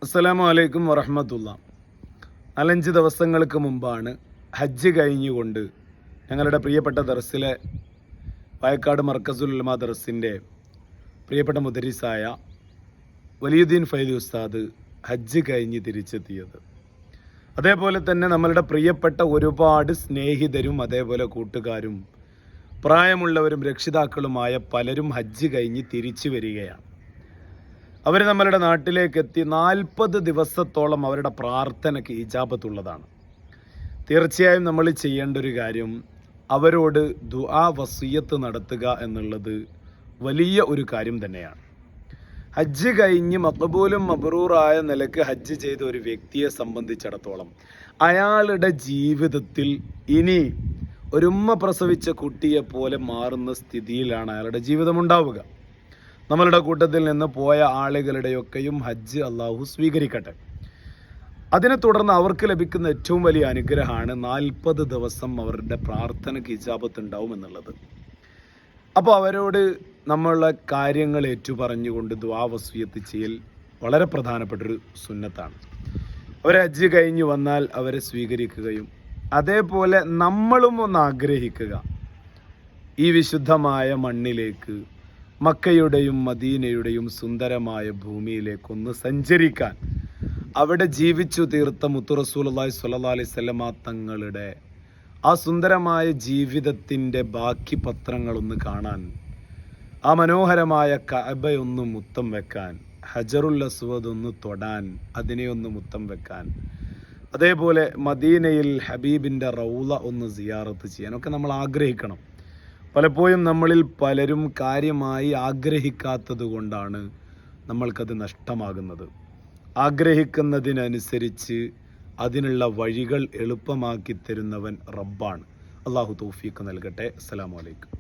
അസ്സലാമു അലൈക്കും വറഹ്മത്തുള്ളാ. 4-5 ദിവസങ്ങൾക്ക് മുമ്പാണ് ഹജ്ജ് കഴിഞ്ഞുകൊണ്ട് ഞങ്ങളുടെ പ്രിയപ്പെട്ട ദർസിലെ വയക്കാട് മർക്കസുൽ ഉലമാ ദർസിൻ്റെ പ്രിയപ്പെട്ട മുദരിസായ വലിയുദ്ദീൻ ഫൈദി ഉസ്താദ് ഹജ്ജ് കഴിഞ്ഞ് തിരിച്ചെത്തിയത്. അതേപോലെ തന്നെ നമ്മളുടെ പ്രിയപ്പെട്ട ഒരുപാട് സ്നേഹിതരും അതേപോലെ കൂട്ടുകാരും പ്രായമുള്ളവരും രക്ഷിതാക്കളുമായ പലരും ഹജ്ജ് കഴിഞ്ഞ് തിരിച്ചു വരികയാണ്. അവർ നമ്മളുടെ നാട്ടിലേക്ക് എത്തി 40 ദിവസത്തോളം അവരുടെ പ്രാർത്ഥനയ്ക്ക് ഇജാബത്തുള്ളതാണ്. തീർച്ചയായും നമ്മൾ ചെയ്യേണ്ട ഒരു കാര്യം അവരോട് ദുആ വസിയത്ത് നടത്തുക എന്നുള്ളത് വലിയ ഒരു കാര്യം തന്നെയാണ്. ഹജ്ജ് കഴിഞ്ഞ് മഖബൂലും മബ്റൂറായ നിലക്ക് ഹജ്ജ് ചെയ്ത ഒരു വ്യക്തിയെ സംബന്ധിച്ചിടത്തോളം അയാളുടെ ജീവിതത്തിൽ ഇനി ഒരു ഉമ്മ പ്രസവിച്ച കുട്ടിയെ പോലെ മാറുന്ന സ്ഥിതിയിലാണ് അയാളുടെ ജീവിതം ഉണ്ടാവുക. നമ്മളുടെ കൂട്ടത്തിൽ നിന്ന് പോയ ആളുകളുടെയൊക്കെയും ഹജ്ജ് അള്ളാഹു സ്വീകരിക്കട്ടെ. അതിനെ തുടർന്ന് അവർക്ക് ലഭിക്കുന്ന ഏറ്റവും വലിയ അനുഗ്രഹമാണ് 40 ദിവസം അവരുടെ പ്രാർത്ഥനയ്ക്ക് ഇജാബത്ത് ഉണ്ടാവും എന്നുള്ളത്. അപ്പോൾ അവരോട് നമ്മളുടെ കാര്യങ്ങൾ ഏറ്റുപറഞ്ഞുകൊണ്ട് ദുആ വസിയത്ത് ചെയ്യൽ വളരെ പ്രധാനപ്പെട്ടൊരു സുന്നത്താണ്. അവർ ഹജ്ജ് കഴിഞ്ഞ് വന്നാൽ അവരെ സ്വീകരിക്കുകയും അതേപോലെ നമ്മളും ഒന്ന് ആഗ്രഹിക്കുക, ഈ വിശുദ്ധമായ മണ്ണിലേക്ക് മക്കയുടെയും മദീനയുടെയും സുന്ദരമായ ഭൂമിയിലേക്കൊന്ന് സഞ്ചരിക്കാൻ, അവിടെ ജീവിച്ചു തീർത്ത മുത്തു റസൂലുള്ളാഹി സ്വല്ലല്ലാഹു അലൈഹി വസല്ലമ തങ്ങളുടെ ആ സുന്ദരമായ ജീവിതത്തിൻ്റെ ബാക്കി പത്രങ്ങളൊന്ന് കാണാൻ, ആ മനോഹരമായ കഅബയൊന്ന് മുത്തം വെക്കാൻ, ഹജറുൽ അസ്വദ് ഒന്ന് തൊടാൻ, അതിനെയൊന്ന് മുത്തം വെക്കാൻ, അതേപോലെ മദീനയിൽ ഹബീബിൻ്റെ റൗള ഒന്ന് സിയാറത്ത് ചെയ്യാനൊക്കെ നമ്മൾ ആഗ്രഹിക്കണം. പലപ്പോഴും നമ്മളിൽ പലരും കാര്യമായി ആഗ്രഹിക്കാത്തത് കൊണ്ടാണ് നമ്മൾക്കത് നഷ്ടമാകുന്നത്. ആഗ്രഹിക്കുന്നതിനനുസരിച്ച് അതിനുള്ള വഴികൾ എളുപ്പമാക്കി തരുന്നവൻ റബ്ബാണ്. അള്ളാഹു തൗഫീഖ് നൽകട്ടെ. അസ്സലാമു അലൈക്കും.